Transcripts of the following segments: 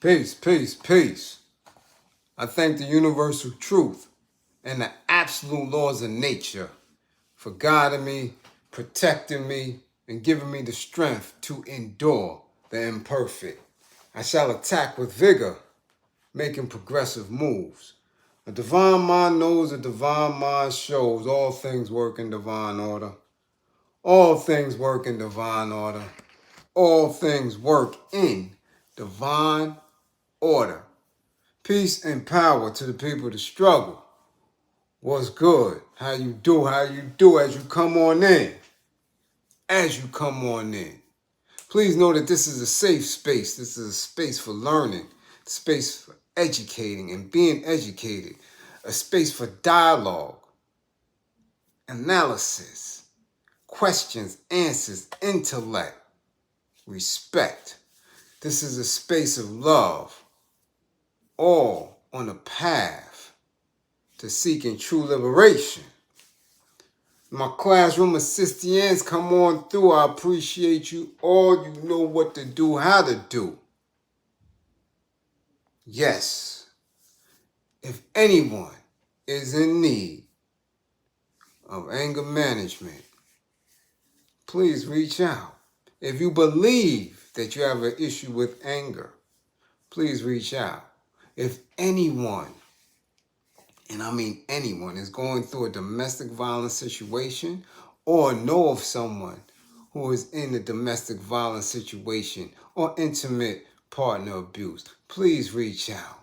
Peace, peace, peace. I thank the universal truth and the absolute laws of nature for guiding me, protecting me, and giving me the strength to endure the imperfect. I shall attack with vigor, making progressive moves. A divine mind knows, a divine mind shows. All things work in divine order. All things work in divine order. All things work in divine order. Peace and power to the people that struggle. What's good? How you do as you come on in. As you come on in. Please know that this is a safe space. This is a space for learning, a space for educating and being educated, a space for dialogue, analysis, questions, answers, intellect, respect. This is a space of love, all on a path to seeking true liberation. My classroom assistants, come on through. I appreciate you all. You know what to do, how to do. Yes, if anyone is in need of anger management, please reach out. If you believe that you have an issue with anger, please reach out. If anyone, and I mean anyone, is going through a domestic violence situation or know of someone who is in a domestic violence situation or intimate partner abuse, please reach out.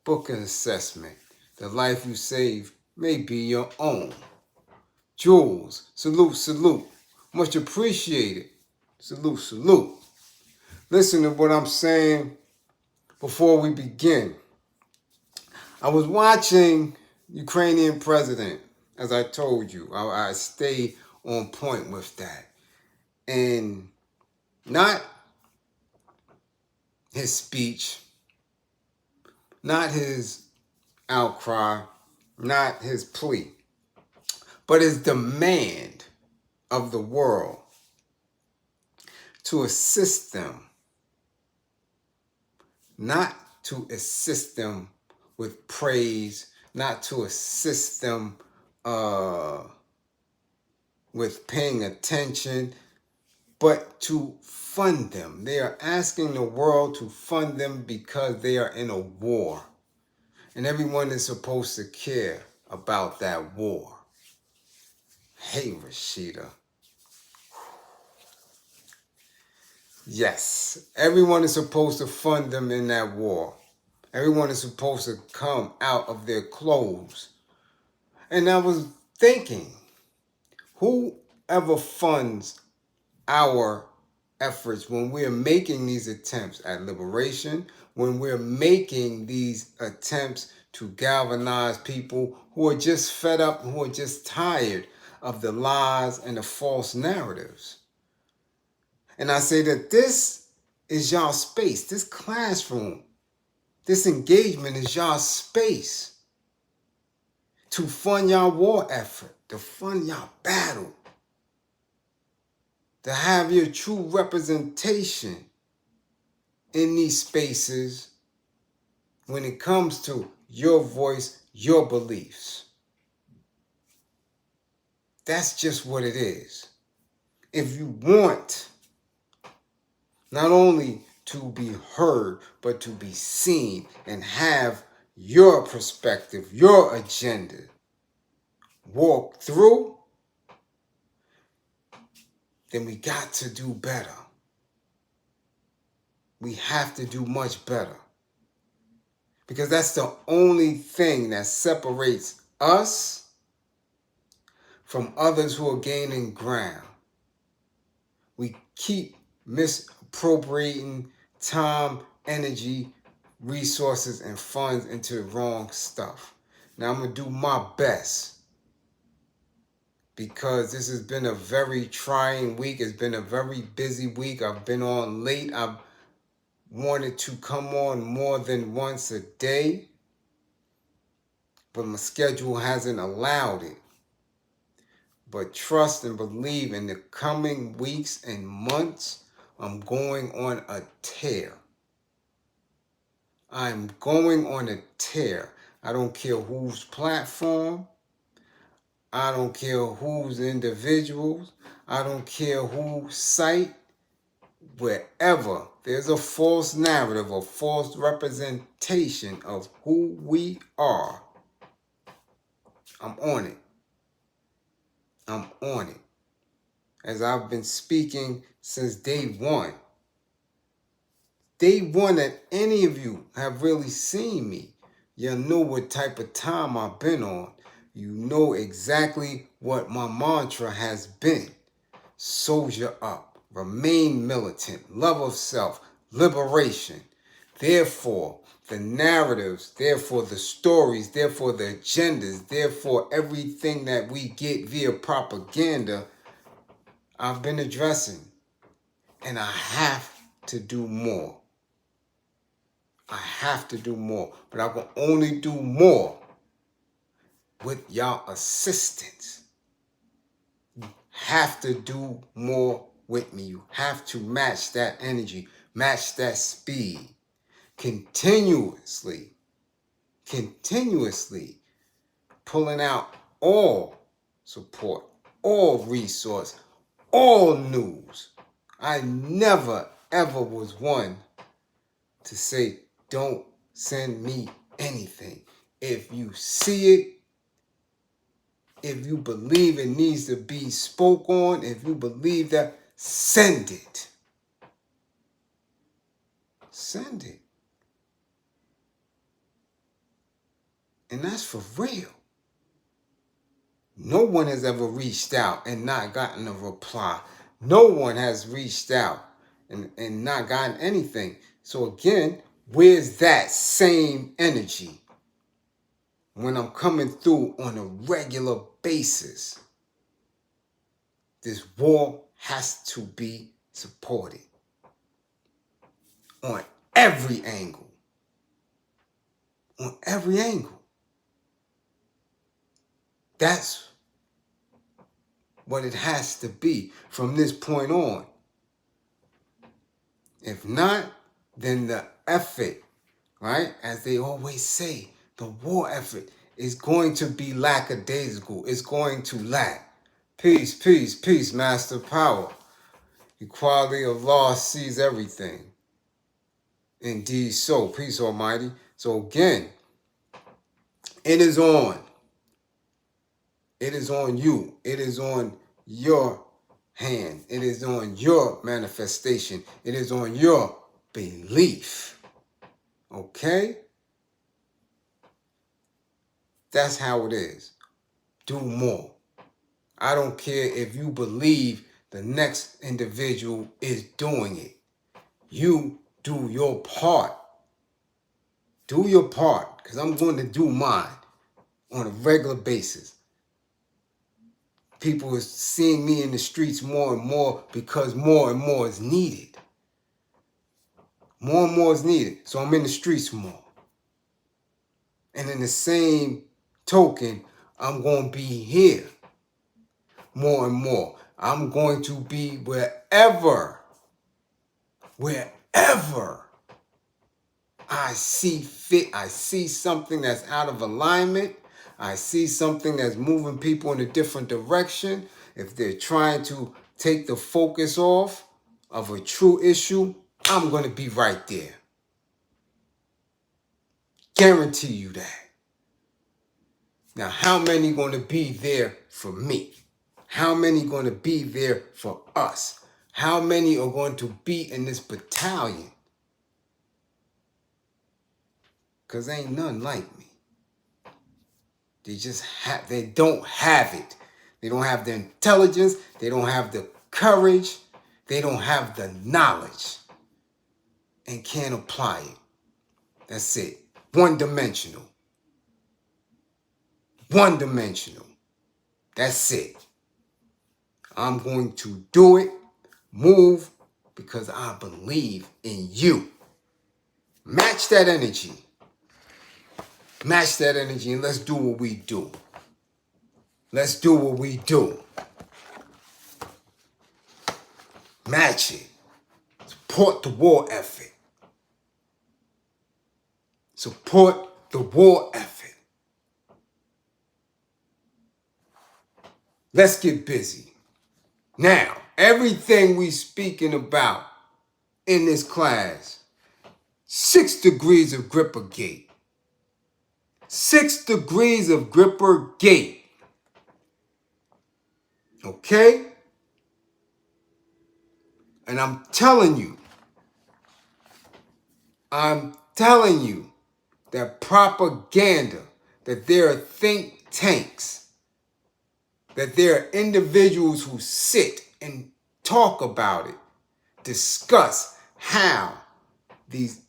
Book an assessment. The life you save may be your own. Jules, salute, salute. Much appreciated. Salute, salute. Listen to what I'm saying before we begin. I was watching Ukrainian president, as I told you. I stay on point with that. And not his speech, not his outcry, not his plea, but his demand of the world to assist them, not to assist them with praise, not to assist them with paying attention, but to fund them. They are asking the world to fund them because they are in a war. And everyone is supposed to care about that war. Hey, Rashida. Yes, everyone is supposed to fund them in that war. Everyone is supposed to come out of their clothes. And I was thinking, whoever funds our efforts when we're making these attempts at liberation, when we're making these attempts to galvanize people who are just fed up, who are just tired of the lies and the false narratives. And I say that this is y'all space, this classroom, this engagement is y'all space to fund y'all war effort, to fund y'all battle, to have your true representation in these spaces when it comes to your voice, your beliefs. That's just what it is. If you want not only to be heard, but to be seen and have your perspective, your agenda walk through, then we got to do better. We have to do much better. Because that's the only thing that separates us from others who are gaining ground. We keep misappropriating time, energy, resources, and funds into the wrong stuff. Now I'm going to do my best because this has been a very trying week. It's been a very busy week. I've been on late. I've wanted to come on more than once a day, but my schedule hasn't allowed it. But trust and believe in the coming weeks and months, I'm going on a tear. I'm going on a tear. I don't care whose platform. I don't care whose individuals. I don't care whose site. Wherever there's a false narrative, a false representation of who we are, I'm on it. I'm on it. As I've been speaking since day one. Day one that any of you have really seen me. You know what type of time I've been on. You know exactly what my mantra has been. Soldier up. Remain militant. Love of self. Liberation. Therefore, the narratives, therefore the stories, therefore the agendas, therefore everything that we get via propaganda, I've been addressing. And I have to do more. I have to do more. But I can only do more with y'all assistance. You have to do more with me. You have to match that energy, match that speed. Continuously pulling out all support, all resource, all news. I never, ever was one to say, don't send me anything. If you see it, if you believe it needs to be spoke on, if you believe that, send it. Send it. And that's for real. No one has ever reached out and not gotten a reply. No one has reached out and not gotten anything. So again, where's that same energy when I'm coming through on a regular basis? This war has to be supported on every angle. On every angle. That's what it has to be from this point on. If not, then the effort, right? As they always say, the war effort is going to be lackadaisical. It's going to lack. Peace, peace, peace, master power. Equality of law sees everything. Indeed so. Peace, Almighty. So again, it is on. It is on you. It is on your hand. It is on your manifestation. It is on your belief. Okay? That's how it is. Do more. I don't care if you believe the next individual is doing it. You do your part. Do your part, because I'm going to do mine on a regular basis. People are seeing me in the streets more and more because more and more is needed. More and more is needed. So I'm in the streets more. And in the same token, I'm going to be here more and more. I'm going to be wherever I see fit. I see something that's out of alignment. I see something that's moving people in a different direction. If they're trying to take the focus off of a true issue, I'm going to be right there. Guarantee you that. Now, how many going to be there for me? How many going to be there for us? How many are going to be in this battalion? Because ain't none like me. They don't have it. They don't have the intelligence. They don't have the courage. They don't have the knowledge. And can't apply it. That's it. One-dimensional. One-dimensional. That's it. I'm going to do it, move, because I believe in you. Match that energy. Match that energy and let's do what we do. Let's do what we do. Match it. Support the war effort. support the war effort. Let's get busy. Now, everything we speaking about in this class, 6 degrees of gripper gate. 6 degrees of gripper gate. Okay? And I'm telling you that propaganda, that there are think tanks, that there are individuals who sit and talk about it, discuss how these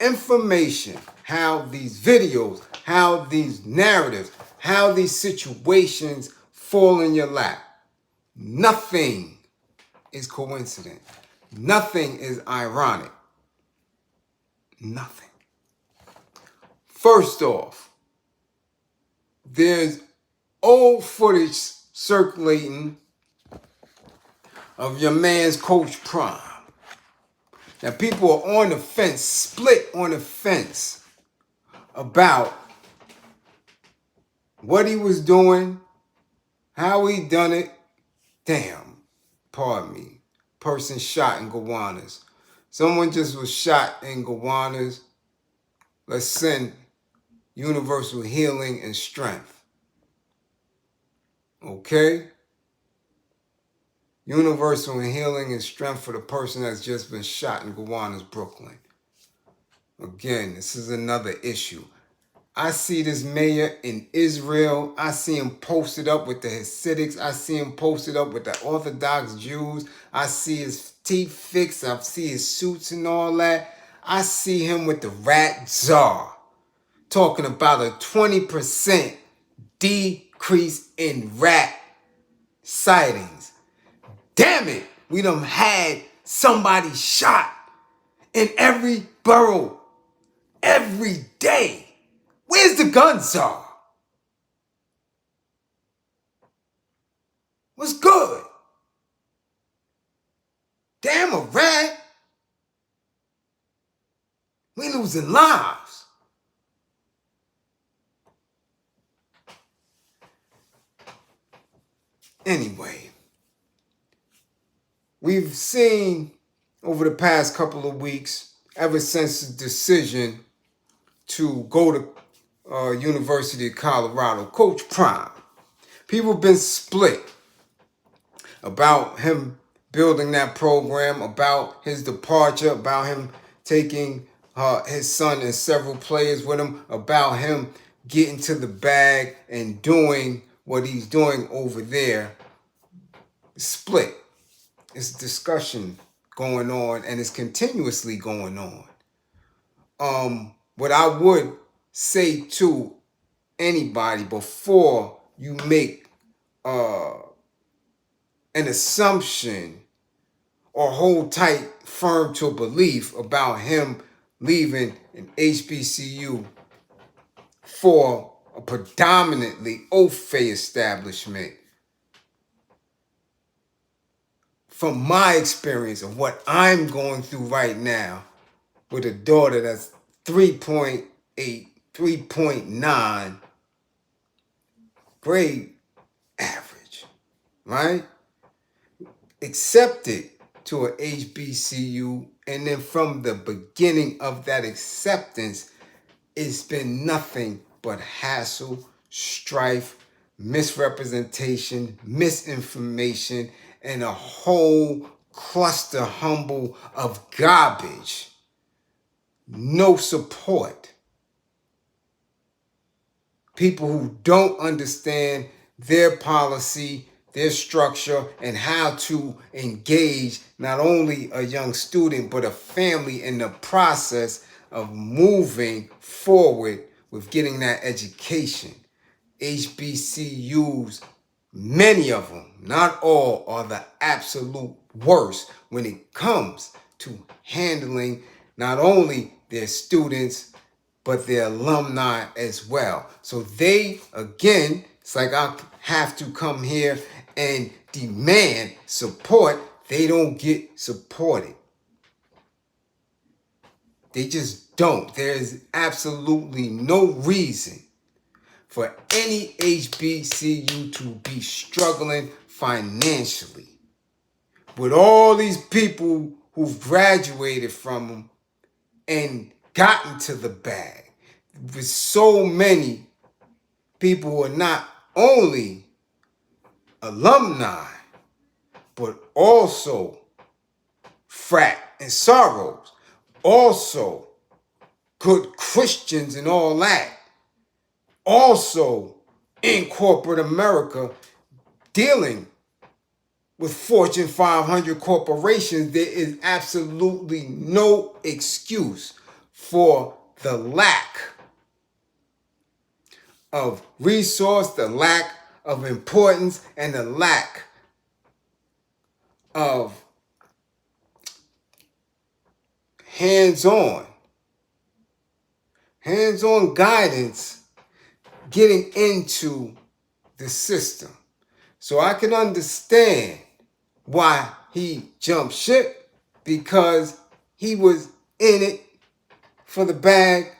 information, how these videos, how these narratives, how these situations fall in your lap. Nothing is coincident. Nothing is ironic. Nothing. First off, there's old footage circulating of your man's Coach Prime. Now, people are on the fence, split on the fence about what he was doing, how he done it. Damn, pardon me, person shot in Gowanus. Someone just was shot in Gowanus. Let's send universal healing and strength. Okay? Universal healing and strength for the person that's just been shot in Gowanus, Brooklyn. Again, this is another issue. I see this mayor in Israel. I see him posted up with the Hasidics. I see him posted up with the Orthodox Jews. I see his teeth fixed. I see his suits and all that. I see him with the rat czar talking about a 20% decrease in rat sightings. Damn it, we done had somebody shot in every borough every day. Where's the gun czar? What's good? Damn, a rat. We losing lives. Anyway, we've seen over the past couple of weeks, ever since the decision to go to University of Colorado, Coach Prime, people have been split about him building that program, about his departure, about him taking his son and several players with him, about him getting to the bag and doing what he's doing over there. Split. It's discussion going on, and it's continuously going on. What I would say to anybody before you make an assumption or hold tight firm to a belief about him leaving an HBCU for a predominantly Ofe establishment, from my experience of what I'm going through right now with a daughter that's 3.8, 3.9 grade average, right? Accepted to an HBCU, and then from the beginning of that acceptance, it's been nothing but hassle, strife, misrepresentation, misinformation, and a whole cluster humble of garbage. No support. People who don't understand their policy, their structure, and how to engage not only a young student, but a family in the process of moving forward with getting that education. HBCUs, many of them, not all, are the absolute worst when it comes to handling not only their students, but their alumni as well. So they, again, it's like I have to come here and demand support. They don't get supported. They just don't. There is absolutely no reason for any HBCU to be struggling financially. With all these people who've graduated from them and gotten to the bag. With so many people who are not only alumni, but also frat and sorrows, also good Christians and all that, also in corporate America dealing with Fortune 500 corporations. There is absolutely no excuse for the lack of resource, the lack of importance, and the lack of hands-on guidance getting into the system. So I can understand why he jumped ship, because he was in it for the bag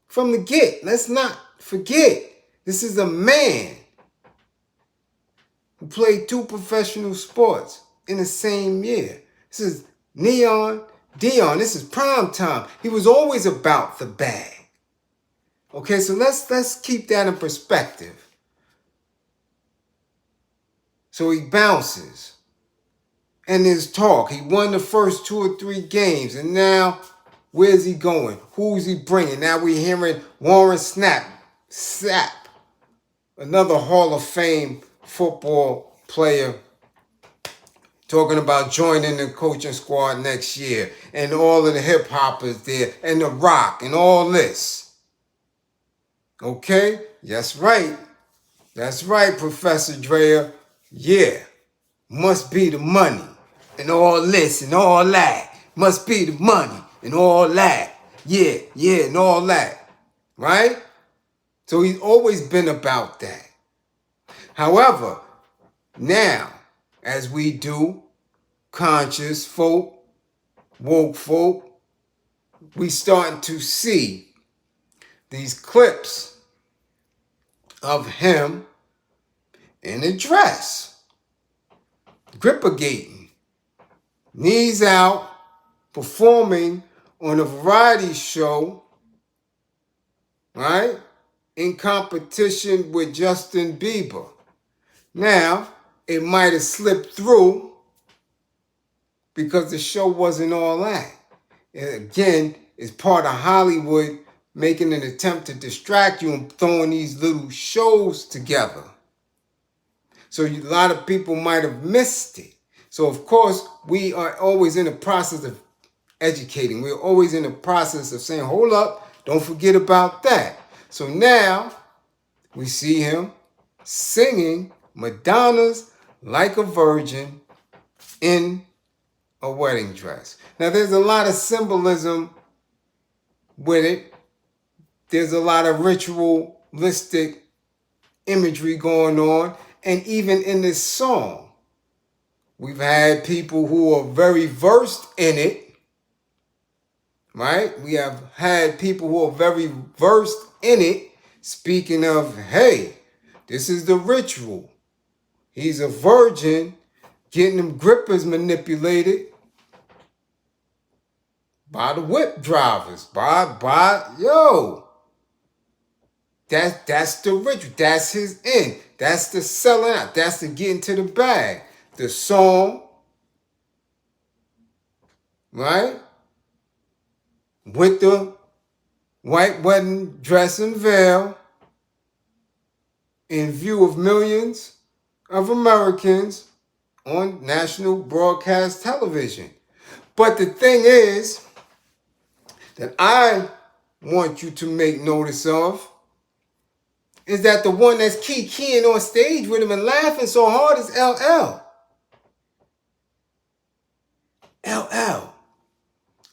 from the get. Let's not forget, this is a man who played 2 professional sports in the same year. This is Dion. This is prime time. He was always about the bag. Okay, so let's keep that in perspective. So he bounces. And there's talk. He won the first 2 or 3 games. And now, where's he going? Who's he bringing? Now we're hearing Warren Sapp, another Hall of Fame football player, talking about joining the coaching squad next year. And all of the hip hoppers there. And The Rock and all this. Okay? That's right. That's right, Professor Drea. Yeah. Must be the money. And all this and all that. Must be the money and all that. Yeah, and all that. Right? So he's always been about that. However, now, as we do, conscious folk, woke folk, we starting to see these clips of him in a dress, grippergating, knees out, performing on a variety show, right? In competition with Justin Bieber. Now, it might have slipped through because the show wasn't all that. And again, it's part of Hollywood making an attempt to distract you and throwing these little shows together. So a lot of people might have missed it. So of course, we are always in the process of educating. We're always in the process of saying, hold up, don't forget about that. So now we see him singing Madonna's Like a Virgin in a wedding dress. Now there's a lot of symbolism with it. There's a lot of ritualistic imagery going on. And even in this song, we've had people who are very versed in it, right? We have had people who are very versed in it, speaking of, hey, this is the ritual. He's a virgin, getting them grippers manipulated by the whip drivers, That's the ritual. That's his end. That's the selling out. That's the getting to the bag. The song, right? With the white wedding dress and veil, in view of millions of Americans on national broadcast television. But the thing is that I want you to make notice of is that the one that's keying on stage with him and laughing so hard is LL. LL.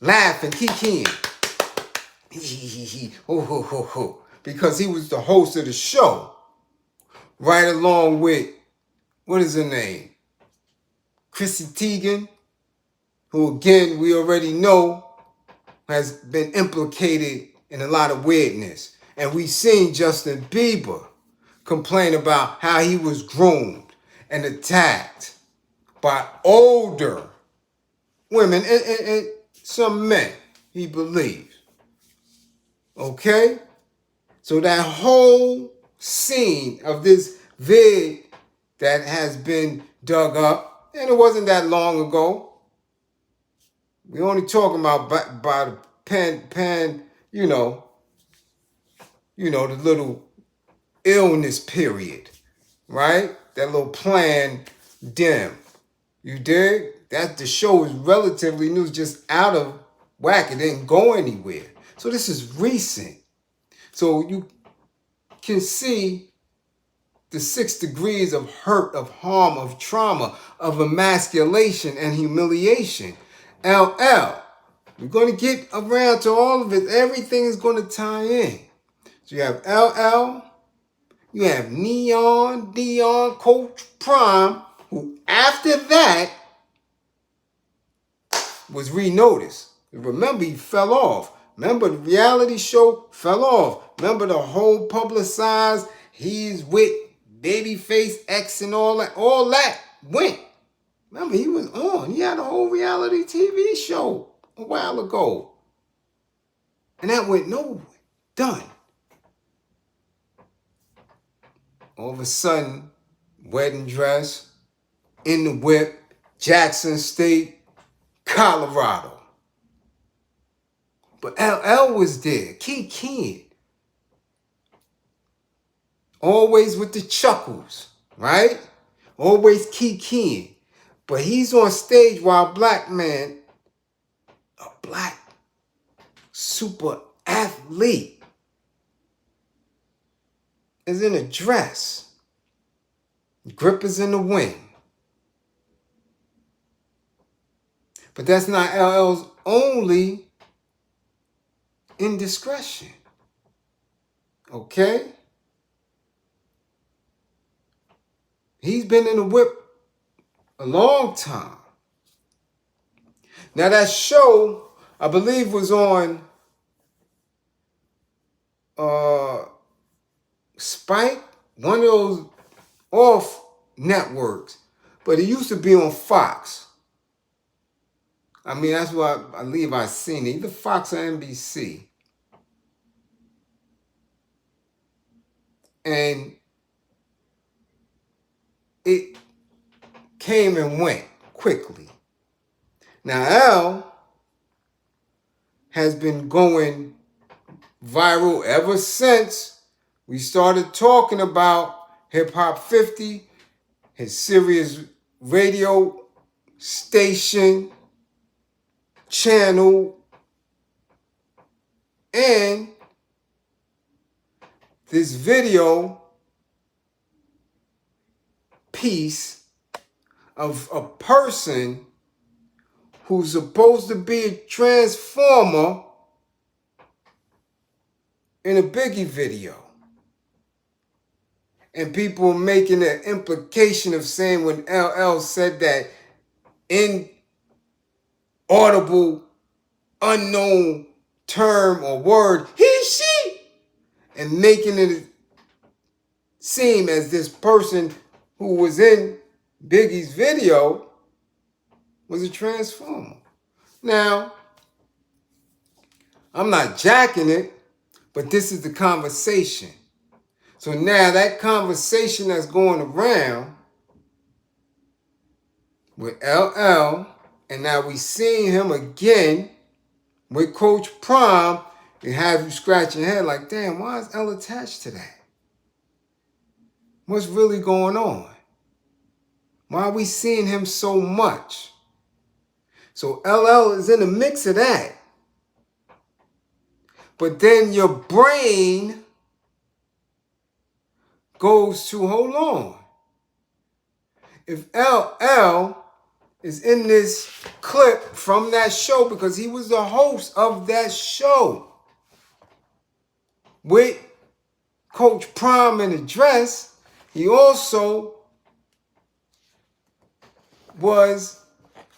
Laughing, keying. Because he was the host of the show. Right along with, what is her name? Chrissy Teigen, who again, we already know has been implicated in a lot of weirdness. And we've seen Justin Bieber complain about how he was groomed and attacked by older women and some men, he believes. Okay? So that whole scene of this vid that has been dug up, and it wasn't that long ago. We're only talking about by the pen, the little illness period, right? That little plan dim. You dig? That the show is relatively new, just out of whack. It didn't go anywhere. So this is recent. So you can see the 6 degrees of hurt, of harm, of trauma, of emasculation and humiliation. LL. We're going to get around to all of it. Everything is going to tie in. So you have LL. You have Neon, Dion, Coach Prime, who after that was renoticed. Remember, he fell off. Remember, the reality show fell off. Remember the whole publicized, he's with Babyface X and all that went. Remember, he was on. He had a whole reality TV show a while ago. And that went nowhere. Done. All of a sudden, wedding dress, in the whip, Jackson State, Colorado. But LL was there, kid. Always with the chuckles, right? Always keying. But he's on stage while a black super athlete, is in a dress. Grip is in the wing. But that's not LL's only indiscretion. Okay? He's been in the whip a long time. Now that show, I believe, was on Spike, one of those off networks. But it used to be on Fox. I mean, that's what I believe I've seen it. Either Fox or NBC. And it came and went quickly. Now, L has been going viral ever since we started talking about Hip Hop 50, his Sirius radio station, channel, and this video piece of a person who's supposed to be a transformer in a Biggie video. And people making an implication of saying when LL said that inaudible, unknown term or word, he, she, and making it seem as this person who was in Biggie's video was a transformer. Now, I'm not jacking it, but this is the conversation. So now that conversation that's going around with LL, and now we seeing him again with Coach Prime, and have you scratching your head like, damn, why is L attached to that? What's really going on? Why are we seeing him so much? So LL is in the mix of that. But then your brain goes to, hold on. If LL is in this clip from that show, because he was the host of that show with Coach Prime in a dress, he also was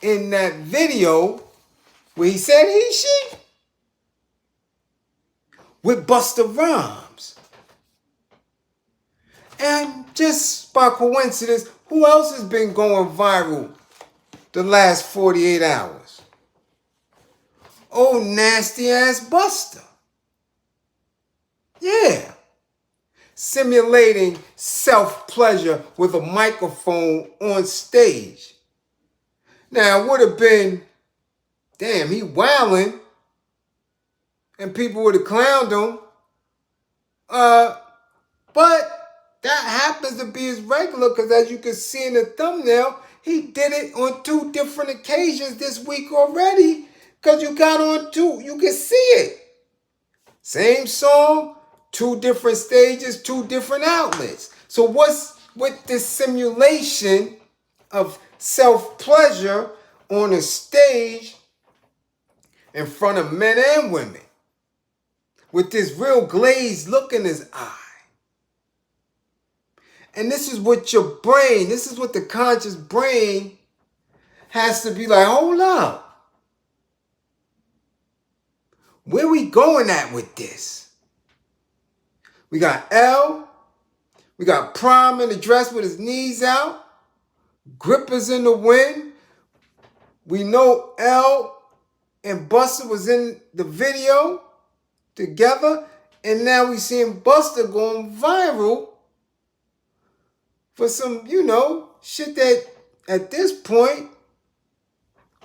in that video where he said he, she. with Busta Rhymes. And just by coincidence, who else has been going viral the last 48 hours? Oh, nasty ass Busta. Yeah. Simulating self-pleasure with a microphone on stage. Now, it would have been, damn, he wilding, and people would have clowned him. But that happens to be his regular, because as you can see in the thumbnail, he did it on 2 different occasions this week already, because you got on 2, you can see it. Same song, 2 different stages, 2 different outlets. So what's with this simulation of self-pleasure on a stage in front of men and women with this real glazed look in his eye? And this is what your brain, this is what the conscious brain has to be like, hold up. Where we going at with this? We got L, we got Prime in the dress with his knees out, grippers in the wind. We know L and Busta was in the video together, and now we seeing Busta going viral for some, shit that at this point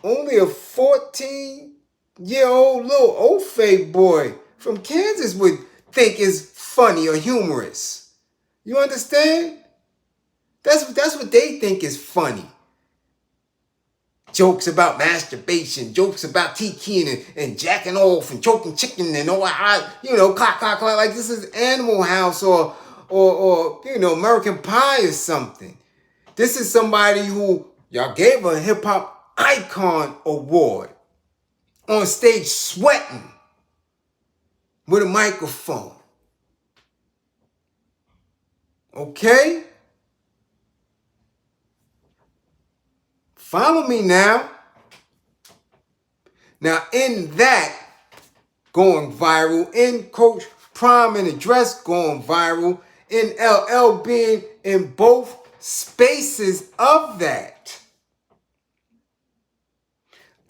only a 14-year-old little old fake boy from Kansas would think is funny or humorous. You understand? That's what they think is funny. Jokes about masturbation, jokes about TKing and jacking off and choking chicken and all that, clock, like this is Animal House or American Pie or something. This is somebody who y'all gave a hip hop icon award on stage sweating with a microphone. Okay? Follow me now. Now, in that going viral, in Coach Prime in the dress going viral, in LL being in both spaces of that,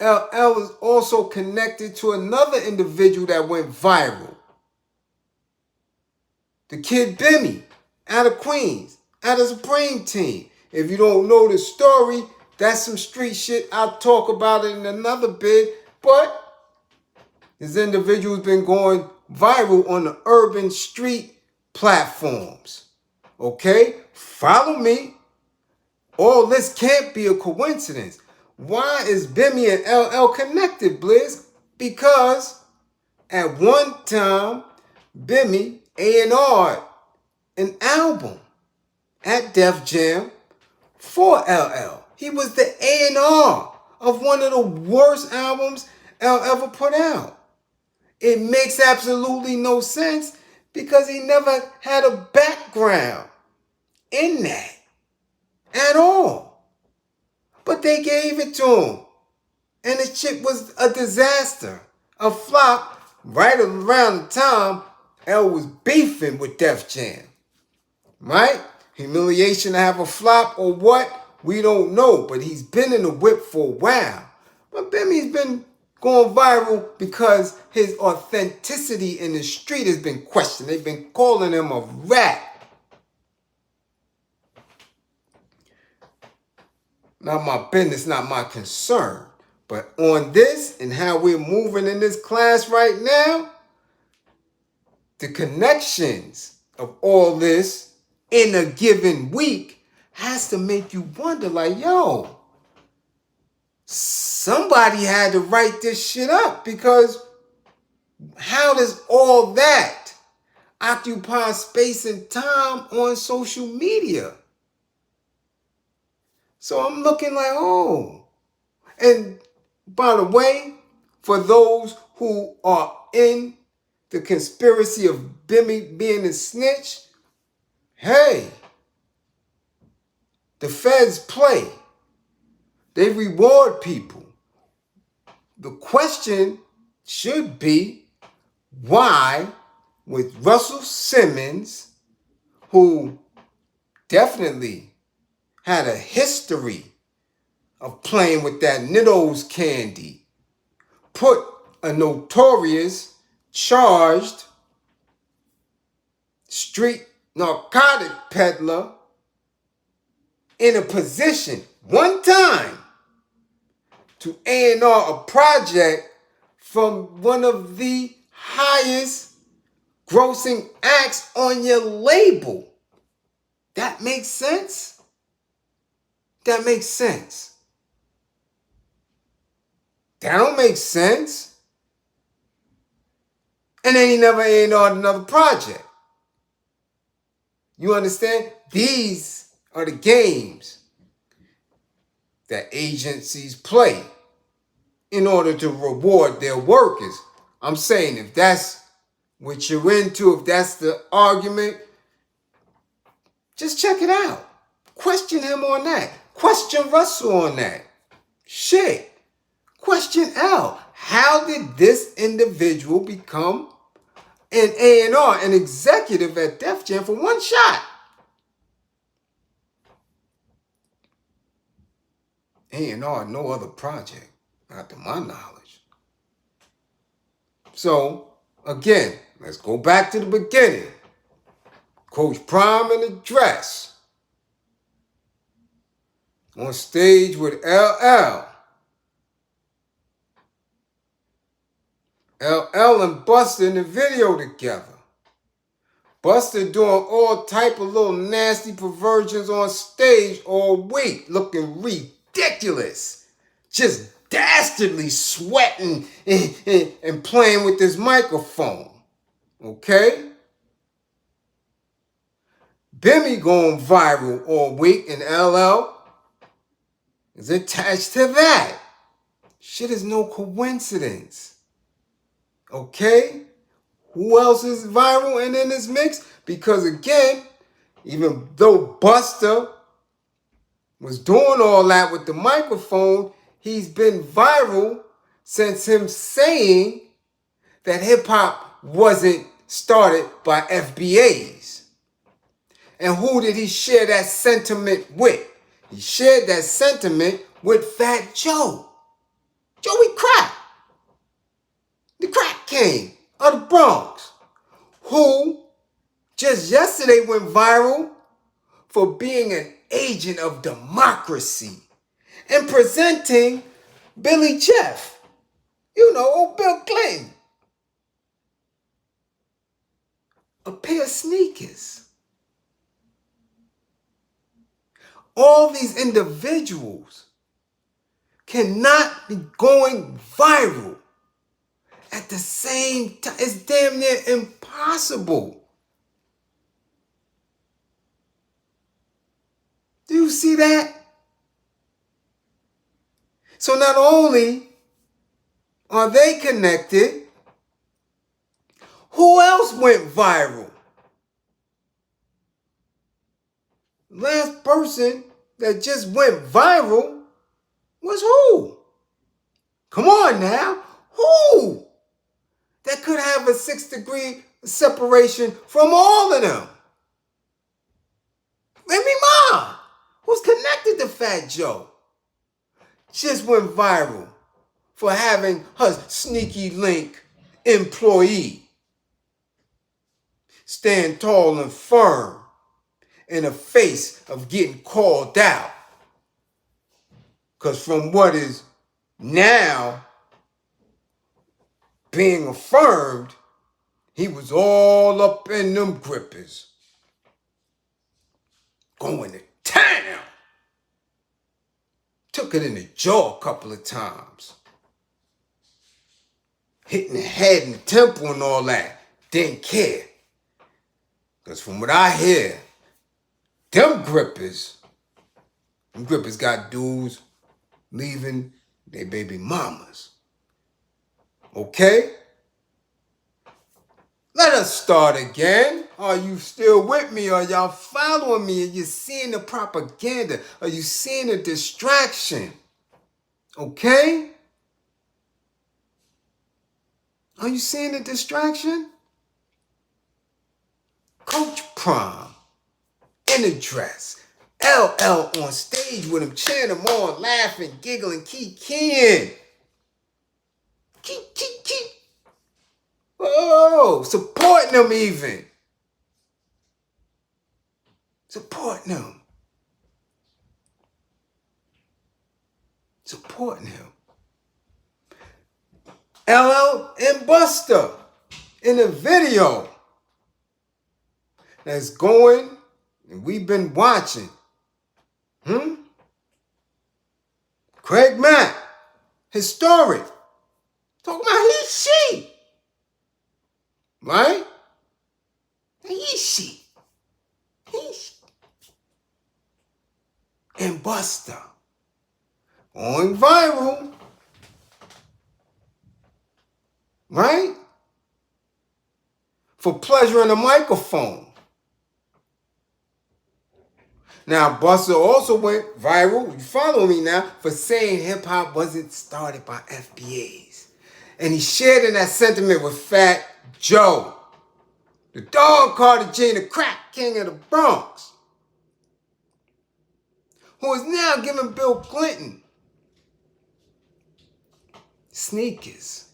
LL is also connected to another individual that went viral. The Kid Bimmy out of Queens, out of Supreme Team. If you don't know the story, that's some street shit. I'll talk about it in another bit. But this individual's been going viral on the urban street platforms. Okay? Follow me. All this can't be a coincidence. Why is Bimmy and LL connected, Bliz? Because at one time, Bimmy A&R'd an album at Def Jam for LL. He was the A&R of one of the worst albums L ever put out. It makes absolutely no sense because he never had a background in that at all. But they gave it to him. And the shit was a disaster, a flop, right around the time L was beefing with Def Jam. Right? Humiliation to have a flop or what? We don't know, but he's been in the whip for a while. But Bimmy's been going viral because his authenticity in the street has been questioned. They've been calling him a rat. Not my business, not my concern. But on this and how we're moving in this class right now, the connections of all this in a given week has to make you wonder, like, yo, somebody had to write this shit up, because how does all that occupy space and time on social media? So I'm looking like, oh. And by the way, for those who are in the conspiracy of Bimmy being a snitch, hey, the feds play. They reward people. The question should be, why with Russell Simmons, who definitely had a history of playing with that Nitto's candy, put a notorious, charged street narcotic peddler in a position one time to A&R a project from one of the highest grossing acts on your label. That makes sense? That makes sense. That don't make sense. And then he never A&R'd another project. You understand? These are the games that agencies play in order to reward their workers. I'm saying if that's what you're into, if that's the argument, just check it out. Question him on that. Question Russell on that. Shit. Question L. How did this individual become an A&R, an executive at Def Jam for one shot? A&R, no other project, not to my knowledge. So, again, let's go back to the beginning. Coach Prime in a dress. On stage with LL. LL and Busta in the video together. Busta doing all type of little nasty perversions on stage all week, looking ridiculous. Just dastardly sweating and playing with this microphone. Okay? Bimmy going viral all week, and LL is attached to that. Shit is no coincidence. Okay? Who else is viral and in this mix? Because again, even though Busta was doing all that with the microphone, he's been viral since him saying that hip-hop wasn't started by FBAs. And who did he share that sentiment with? He shared that sentiment with Fat Joe. Joey Crack. The Crack King of the Bronx. Who just yesterday went viral for being an agent of democracy and presenting Billy Jeff. You know, old Bill Clinton. A pair of sneakers. All these individuals cannot be going viral at the same time. It's damn near impossible. Do you see that? So not only are they connected, who else went viral? Last person that just went viral was who? Come on now. Who? That could have a 6-degree separation from all of them. Remy Ma, who's connected to Fat Joe, just went viral for having her sneaky link employee stand tall and firm in the face of getting called out. Because from what is now being affirmed, he was all up in them grippers. Going to town. Took it in the jaw a couple of times. Hitting the head and the temple and all that. Didn't care. Because from what I hear, them grippers got dudes leaving their baby mamas. Okay? Let us start again. Are you still with me? Are y'all following me? Are you seeing the propaganda? Are you seeing the distraction? Okay? Are you seeing the distraction? Prime in a dress. LL on stage with him, cheering him on, laughing, giggling, kikiing. Keep. Oh, supporting them even. Supporting him. LL and Busta in a video that's going, and we've been watching. Craig Mack, historic. Talking about he, she. Right? He, she. And Busta going viral. Right? For pleasure in a microphone. Now, Busta also went viral, you follow me now, for saying hip-hop wasn't started by FBAs. And he shared in that sentiment with Fat Joe, the dog Carter, the crack king of the Bronx, who is now giving Bill Clinton sneakers.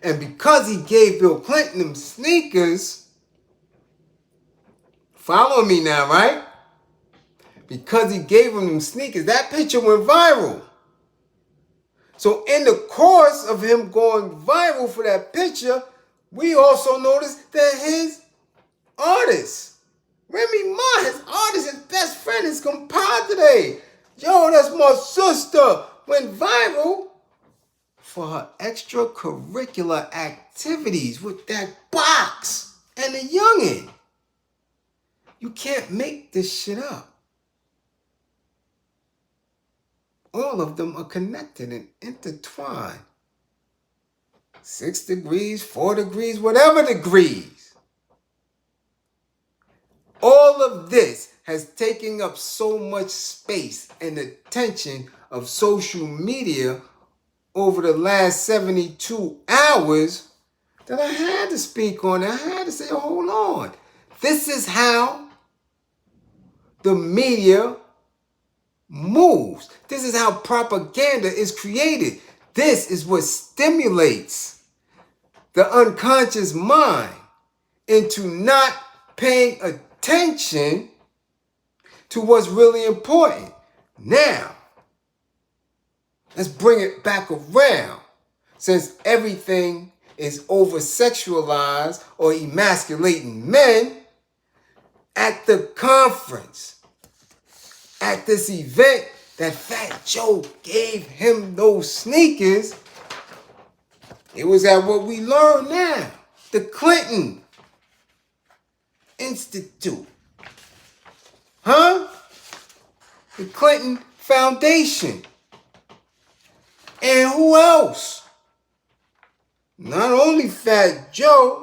And because he gave Bill Clinton them sneakers, follow me now, right? Because he gave him them sneakers, that picture went viral. So in the course of him going viral for that picture, we also noticed that his artist, Remy Ma, his artist, his best friend, his compadre, yo, that's my sister, went viral for her extracurricular activities with that box and the youngin'. You can't make this shit up. All of them are connected and intertwined. 6 degrees, 4 degrees, whatever degrees. All of this has taken up so much space and attention of social media over the last 72 hours that I had to speak on it. I had to say, hold on. This is how the media moves. This is how propaganda is created. This is what stimulates the unconscious mind into not paying attention to what's really important. Now, let's bring it back around. Since everything is over-sexualized or emasculating men, at the conference, at this event that Fat Joe gave him those sneakers, it was at what we learn now, the Clinton Institute. The Clinton Foundation. And who else? Not only Fat Joe.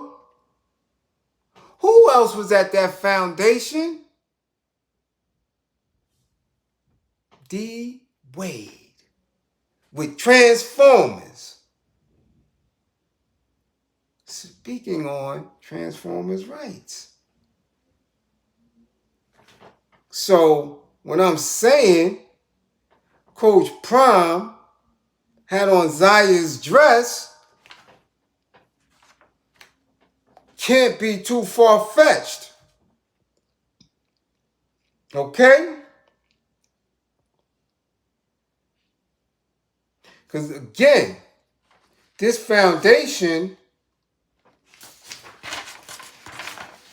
Who else was at that foundation? D. Wade. With Transformers. Speaking on Transformers' rights. So, when I'm saying Coach Prime had on Zaya's dress, can't be too far-fetched. Okay? Because again, this foundation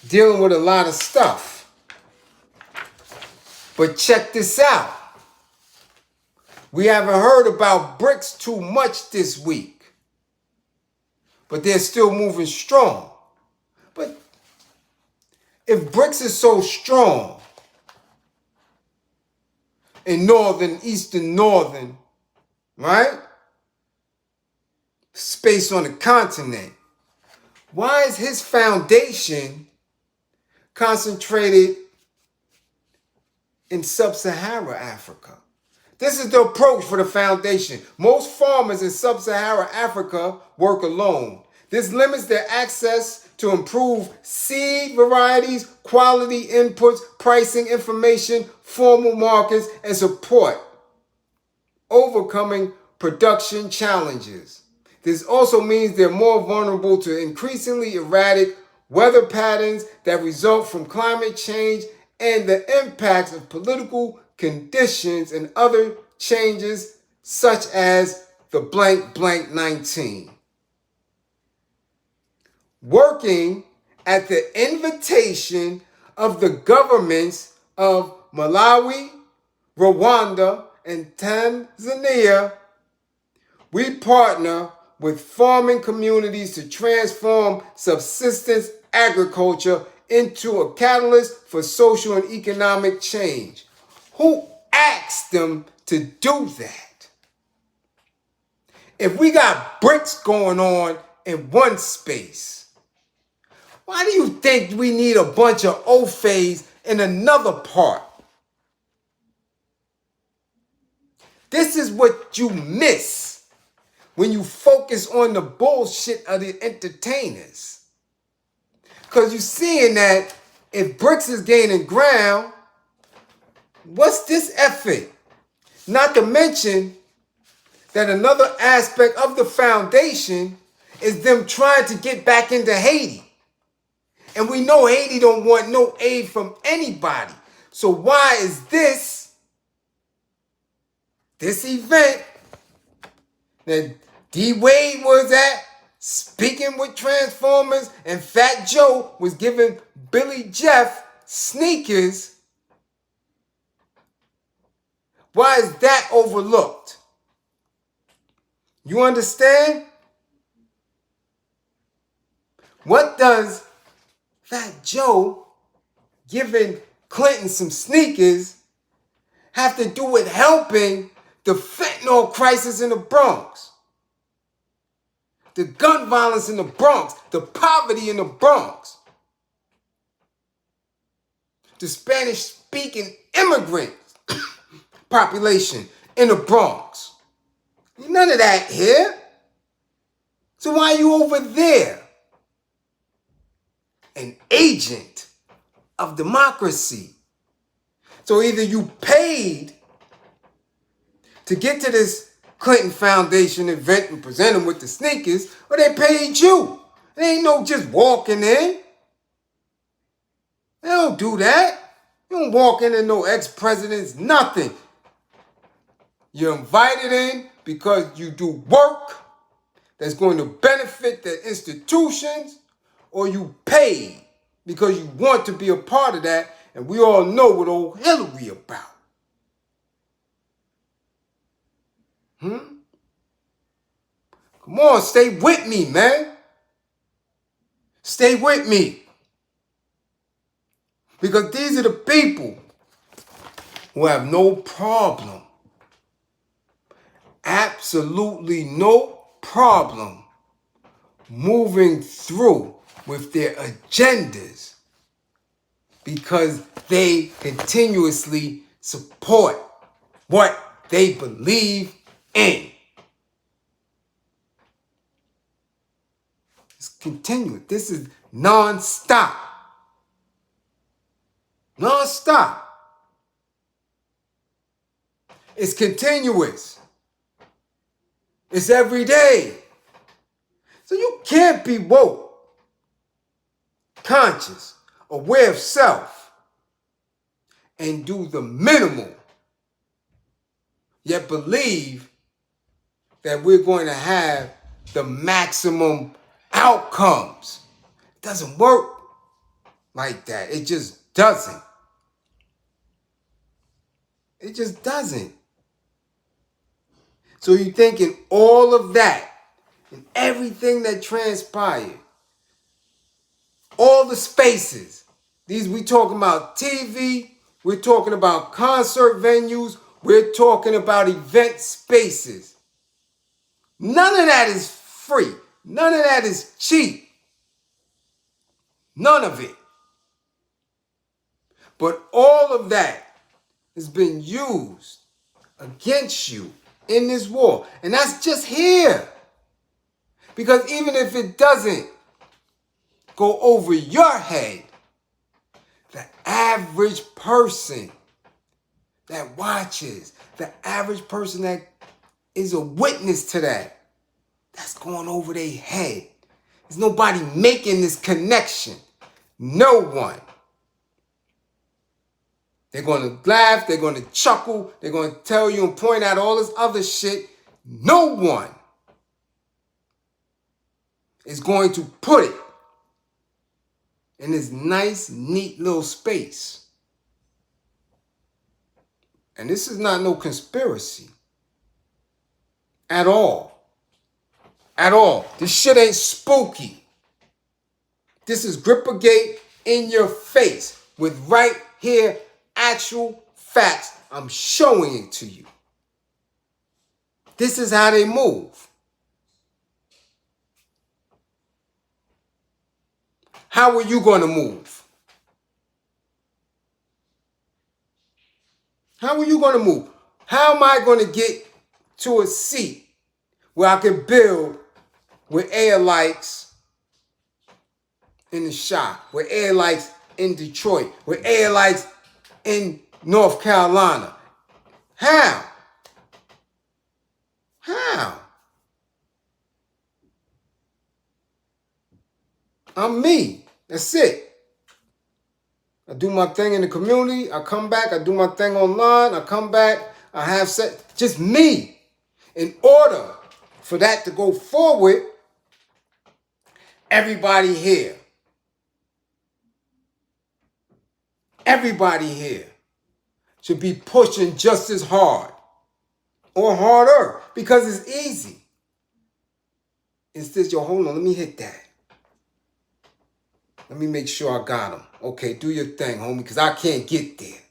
dealing with a lot of stuff. But check this out. We haven't heard about BRICS too much this week. But they're still moving strong. But if BRICS is so strong in northern, eastern, northern, right? Space on the continent. Why is his foundation concentrated in sub-Saharan Africa? This is the approach for the foundation. Most farmers in sub-Saharan Africa work alone. This limits their access to improve seed varieties, quality inputs, pricing information, formal markets, and support, overcoming production challenges. This also means they're more vulnerable to increasingly erratic weather patterns that result from climate change and the impacts of political conditions and other changes such as the blank blank 19. Working at the invitation of the governments of Malawi, Rwanda, and Tanzania, we partner with farming communities to transform subsistence agriculture into a catalyst for social and economic change. Who asked them to do that? If we got bricks going on in one space, why do you think we need a bunch of O-phase in another part? This is what you miss when you focus on the bullshit of the entertainers. Because you're seeing that if bricks is gaining ground, what's this effort? Not to mention that another aspect of the foundation is them trying to get back into Haiti. And we know Haiti don't want no aid from anybody. So why is this event that D. Wade was at, speaking with Transformers, and Fat Joe was giving Billy Jeff sneakers? Why is that overlooked? You understand? What does Fat Joe giving Clinton some sneakers have to do with helping the fentanyl crisis in the Bronx, the gun violence in the Bronx, the poverty in the Bronx, the Spanish-speaking immigrant population in the Bronx? None of that here. So why are you over there? An agent of democracy. So either you paid to get to this Clinton Foundation event and present them with the sneakers, or they paid you. They ain't no just walking in. They don't do that. You don't walk into no ex-presidents, nothing. You're invited in because you do work that's going to benefit the institutions, or you pay because you want to be a part of that, and we all know what old Hillary about. Come on, stay with me, man. Stay with me. Because these are the people who have no problem, absolutely no problem, moving through with their agendas because they continuously support what they believe in. It's continuous. This is non-stop. Non-stop. It's continuous. It's every day. So you can't be woke, conscious, aware of self, and do the minimal, yet believe that we're going to have the maximum outcomes. It doesn't work like that. It just doesn't. It just doesn't. So you're thinking all of that and everything that transpired, all the spaces, these we talking about TV, we're talking about concert venues, we're talking about event spaces. None of that is free. None of that is cheap. None of it. But all of that has been used against you in this war. And that's just here. Because even if it doesn't go over your head, the average person that watches, the average person that is a witness to that, that's going over their head. There's nobody making this connection. No one. They're going to laugh, they're going to chuckle, they're going to tell you and point out all this other shit. No one is going to put it in this nice, neat little space. And this is not no conspiracy. At all. At all. This shit ain't spooky. This is Grippergate in your face with right here actual facts. I'm showing it to you. This is how they move. How are you going to move? How are you going to move? How am I going to get to a seat where I can build with air lights in the shop, with air lights in Detroit, with air lights in North Carolina? How? How? I'm me. That's it. I do my thing in the community. I come back. I do my thing online. I come back. I have sex. Just me. In order for that to go forward, everybody here should be pushing just as hard or harder because it's easy. Instead, yo, hold on, let me hit that. Let me make sure I got them. Okay, do your thing, homie, because I can't get there.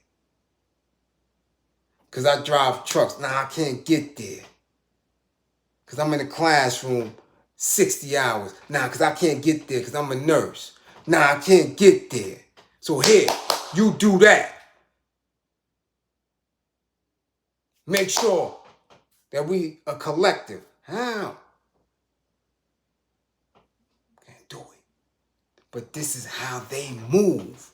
Because I drive trucks. Nah, I can't get there. Because I'm in the classroom 60 hours. Nah, because I can't get there because I'm a nurse. Nah, I can't get there. So here, you do that. Make sure that we a collective. How? Can't do it. But this is how they move.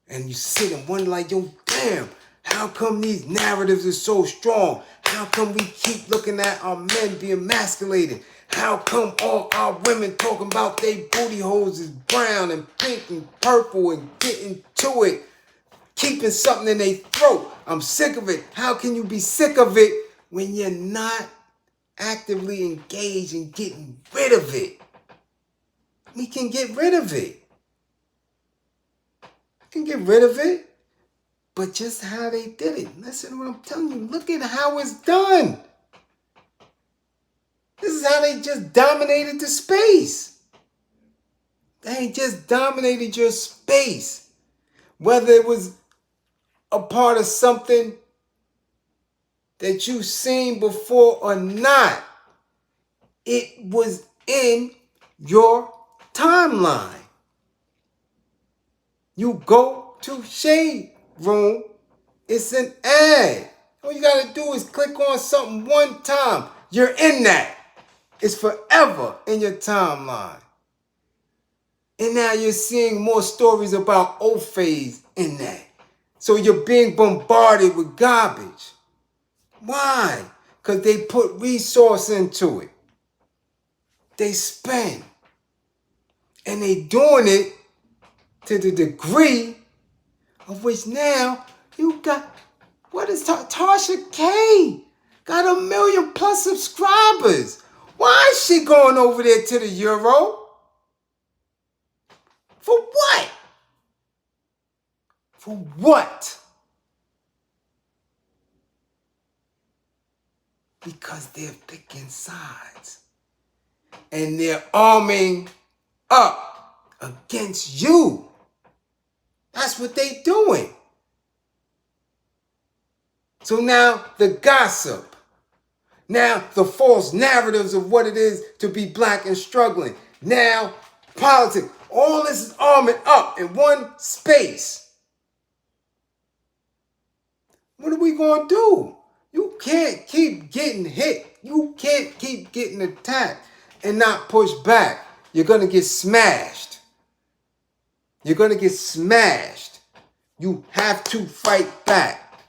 And you sit and wonder like, yo, damn, how come these narratives are so strong? How come we keep looking at our men being emasculated? How come all our women talking about they booty holes is brown and pink and purple and getting to it, keeping something in their throat? I'm sick of it. How can you be sick of it when you're not actively engaged in getting rid of it? We can get rid of it. We can get rid of it. But just how they did it. Listen to what I'm telling you. Look at how it's done. This is how they just dominated the space. They just dominated your space. Whether it was a part of something that you've seen before or not, it was in your timeline. You go to Shade Room, it's an ad. All you gotta do is click on something one time. You're in that. It's forever in your timeline. And now you're seeing more stories about O-Phase in that. So you're being bombarded with garbage. Why? Because they put resource into it. They spend. And they doing it to the degree of which now you got, what is Tasha K? Got 1 million+ subscribers. Why is she going over there to the Euro? For what? For what? Because they're picking sides. And they're arming up against you. That's what they doing. So now the gossip. Now the false narratives of what it is to be black and struggling. Now politics. All this is arming up in one space. What are we going to do? You can't keep getting hit. You can't keep getting attacked. and not push back, you're going to get smashed. You're going to get smashed. You have to fight back.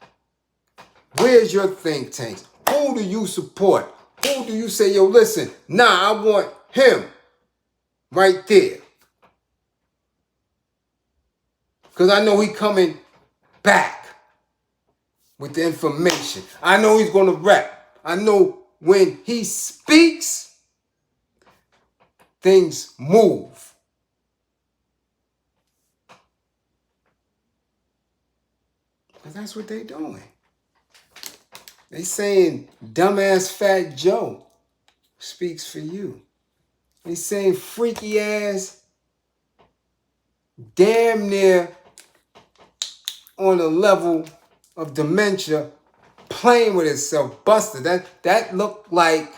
Where's your think tanks? Who do you support? Who do you say, yo, listen, nah, I want him right there. Because I know he coming back with the information. I know he's going to rap. I know when he speaks, things move. Because that's what they doing. They saying dumbass Fat Joe speaks for you. They saying freaky ass, damn near on the level of dementia, playing with itself. Busta, that looked like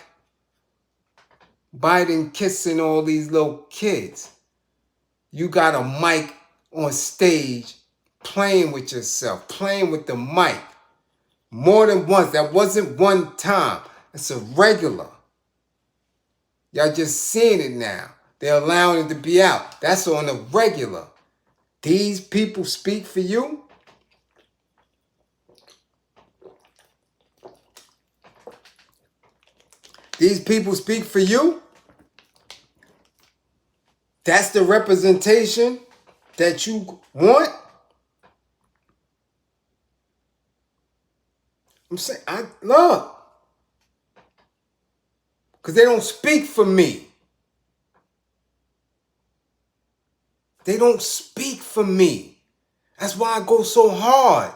Biden kissing all these little kids. You got a mic on stage playing with yourself, playing with the mic. More than once. That wasn't one time. It's a regular. Y'all just seeing it now. They're allowing it to be out. That's on a regular. These people speak for you. These people speak for you. That's the representation that you want. I'm saying, look. Because they don't speak for me. They don't speak for me. That's why I go so hard.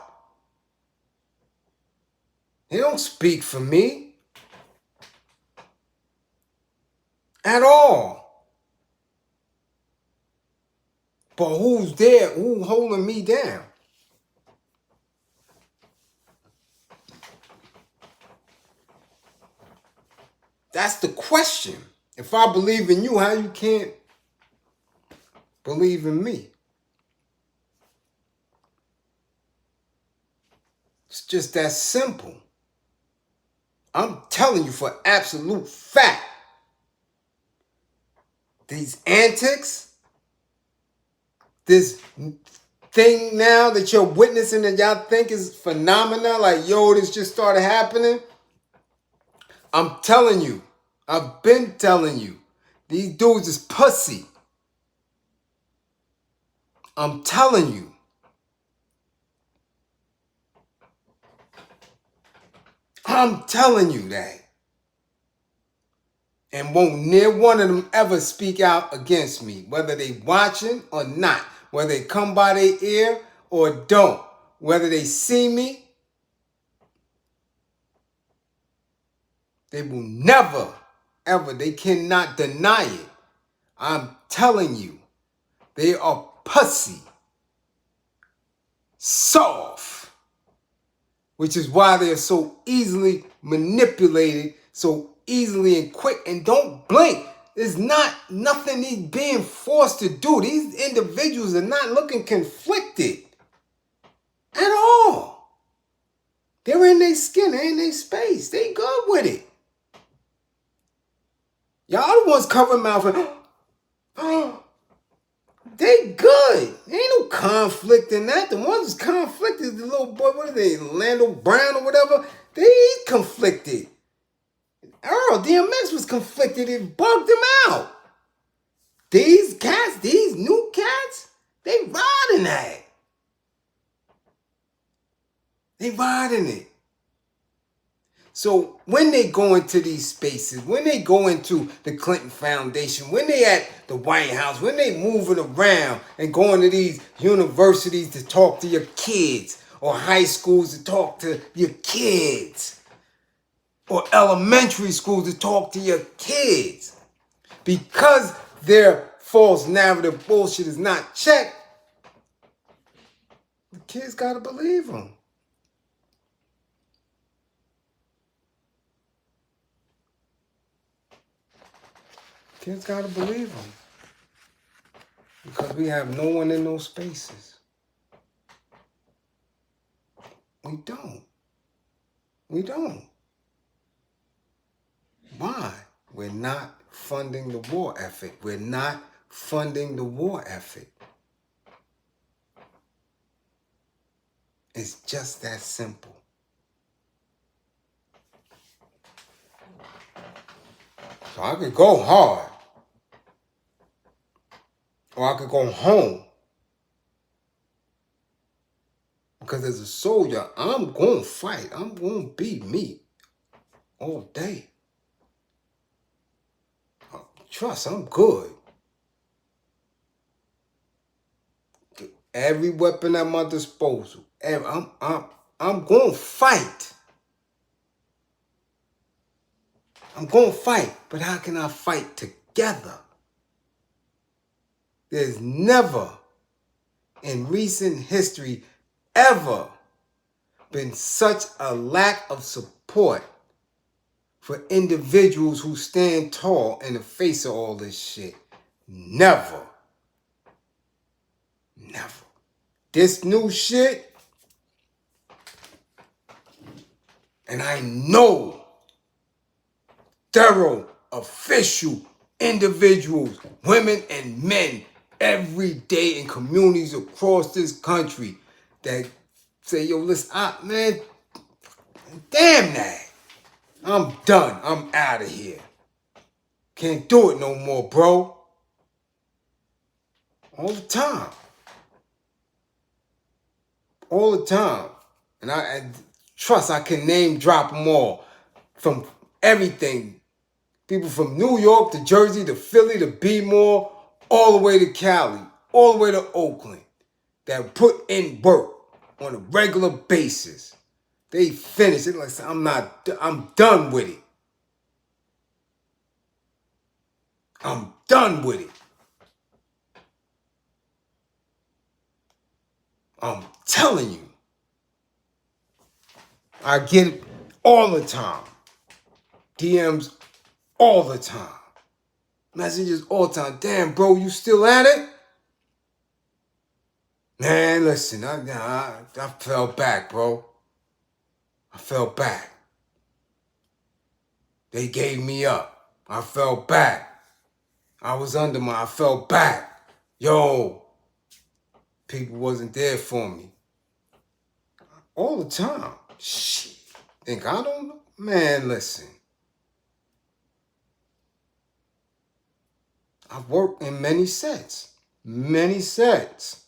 They don't speak for me. At all. But who's there? Who's holding me down? That's the question. If I believe in you, how you can't believe in me? It's just that simple. I'm telling you for absolute fact. These antics, this thing now that you're witnessing that y'all think is phenomenal, like, yo, this just started happening. I'm telling you, I've been telling you, these dudes is pussy. I'm telling you. I'm telling you that. And won't near one of them ever speak out against me, whether they watching or not, whether they come by their ear or don't, whether they see me. They will never, ever, they cannot deny it. I'm telling you, they are pussy. Soft. Which is why they are so easily manipulated, so easily and quick, and don't blink. There's nothing he's being forced to do. These individuals are not looking conflicted at all. They're in their skin, they're in their space. They good with it. Y'all the ones covering mouth and they good. There ain't no conflict in that. The ones that's conflicted, the little boy, what are they, Lando Brown or whatever? They ain't conflicted. Earl, DMX was conflicted. It bugged him out. These cats, these new cats, they riding that. They riding it. So when they go into these spaces, when they go into the Clinton Foundation, when they at the White House, when they moving around and going to these universities to talk to your kids, or high schools to talk to your kids, or elementary schools to talk to your kids, because their false narrative bullshit is not checked, the kids gotta believe them. Kids gotta believe them. Because we have no one in those spaces. We don't. We don't. Why? We're not funding the war effort. We're not funding the war effort. It's just that simple. So I could go hard, or I could go home. Because as a soldier, I'm going to fight. I'm going to be me all day. Trust, I'm good. Every weapon at my disposal. I'm going to fight. I'm going to fight. But how can I fight together? There's never in recent history ever been such a lack of support for individuals who stand tall in the face of all this shit. Never. Never. This new shit, and I know thorough, official individuals, women and men, every day in communities across this country that say, yo, listen, man, damn that. I'm done. I'm out of here. Can't do it no more, bro. All the time. All the time. And I trust I can name drop them all. From everything. People from New York to Jersey to Philly to B-More, all the way to Cali, all the way to Oakland, that put in work on a regular basis. They finish it like, I'm done with it. I'm done with it. I'm telling you. I get it all the time. DMs all the time. Messages all the time. Damn, bro, you still at it? Man, listen, I fell back, bro. I fell back. They gave me up. I fell back. I was I fell back. Yo, people wasn't there for me. All the time. Shit. Think I don't know? Man, listen. I've worked in many sets. Many sets.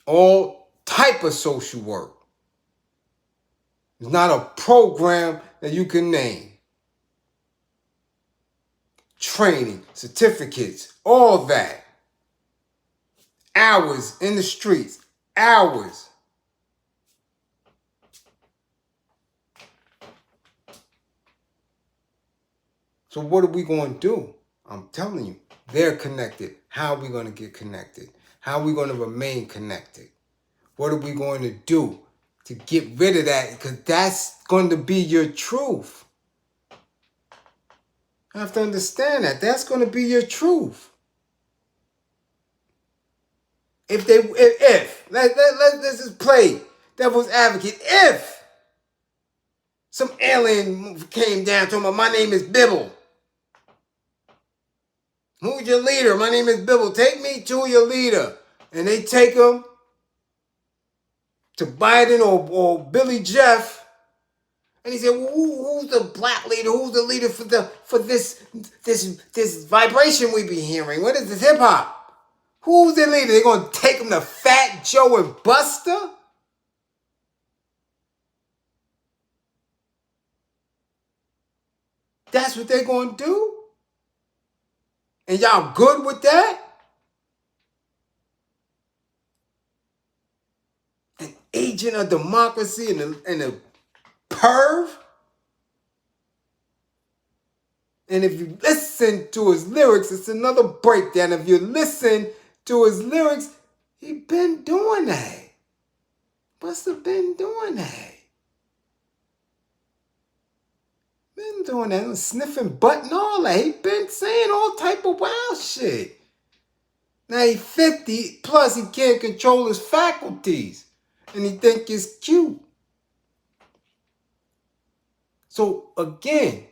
All type of social work. There's not a program that you can name. Training, certificates, all that. Hours in the streets. Hours. So what are we going to do? I'm telling you, they're connected. How are we going to get connected? How are we going to remain connected? What are we going to do to get rid of that? Because that's going to be your truth. You have to understand that. That's going to be your truth. Let's just play devil's advocate. If some alien came down to him, my name is Bibble. Who's your leader? My name is Bibble. Take me to your leader. And they take him to Biden or Billy Jeff. And he said, well, who's the black leader? Who's the leader for this vibration we be hearing? What is this hip hop? Who's the leader? They're going to take him to Fat Joe and Busta? That's what they're going to do? And y'all good with that? An agent of democracy and a perv? And if you listen to his lyrics, it's another breakdown. If you listen to his lyrics, he been doing that. Busta been doing that. Been doing that. Sniffing butt and all that. He been saying all type of wild shit. Now he 50, plus he can't control his faculties. And he think it's cute. So again,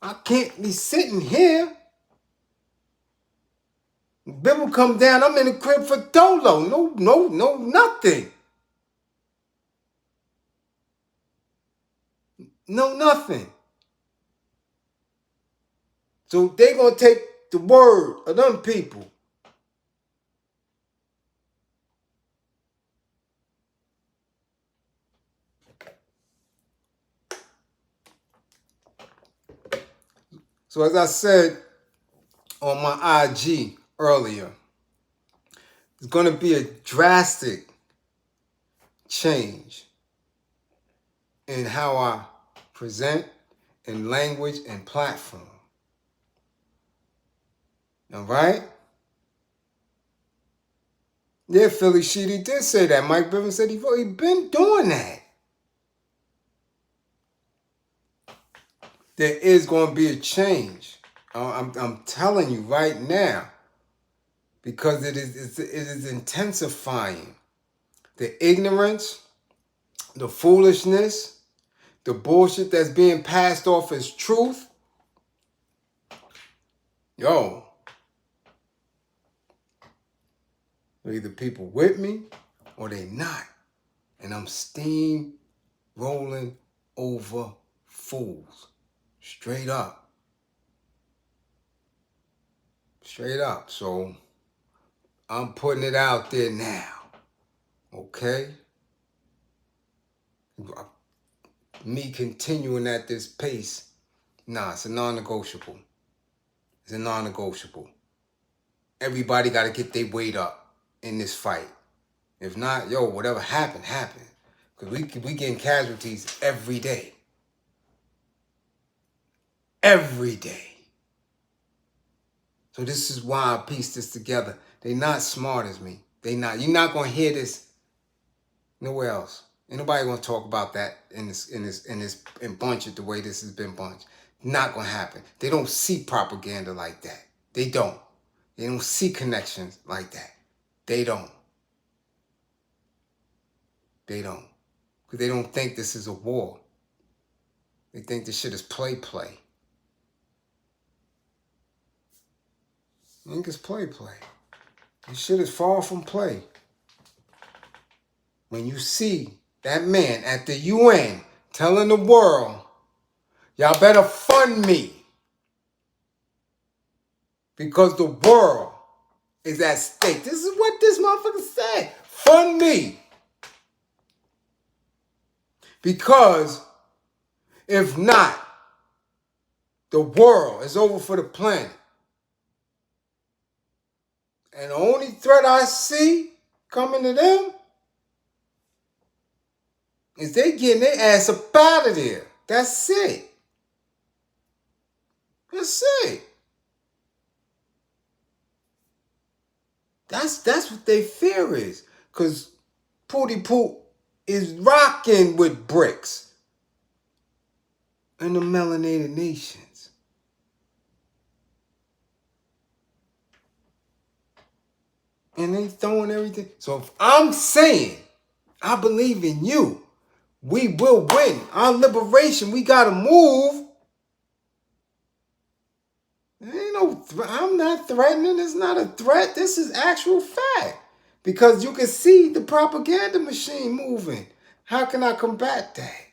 I can't be sitting here. Bill come down, I'm in the crib for dolo. No, nothing. No, nothing. So they gonna take the word of them people. So as I said on my IG earlier, it's gonna be a drastic change in how I present in language and platform. All right? Yeah, Philly Sheedy did say that. Mike Bivens said he's been doing that. There is going to be a change. I'm telling you right now, because it is intensifying the ignorance, the foolishness, the bullshit that's being passed off as truth. Yo, either people with me or they not, and I'm steam rolling over fools. Straight up. Straight up. So I'm putting it out there now. Okay? Me continuing at this pace, nah, it's a non-negotiable. It's a non-negotiable. Everybody got to get their weight up in this fight. If not, yo, whatever happened, happened. Because we getting casualties every day. Every day. So this is why I pieced this together. They not smart as me. They not. You're not gonna hear this nowhere else. Ain't nobody gonna talk about that in bunch it the way this has been bunched. Not gonna happen. They don't see propaganda like that. They don't. They don't see connections like that. They don't. They don't. Because they don't think this is a war. They think this shit is play. I think it's play. This shit is far from play. When you see that man at the UN telling the world, y'all better fund me because the world is at stake. This is what this motherfucker said. Fund me. Because if not, the world is over for the planet. And the only threat I see coming to them is they getting their ass up out of there. That's it. That's it. That's what their fear is. Because Pootie Poot is rocking with bricks in the melanated nations. And they throwing everything. So if I'm saying I believe in you, we will win. Our liberation, we gotta move. There ain't no I'm not threatening. It's not a threat. This is actual fact. Because you can see the propaganda machine moving. How can I combat that?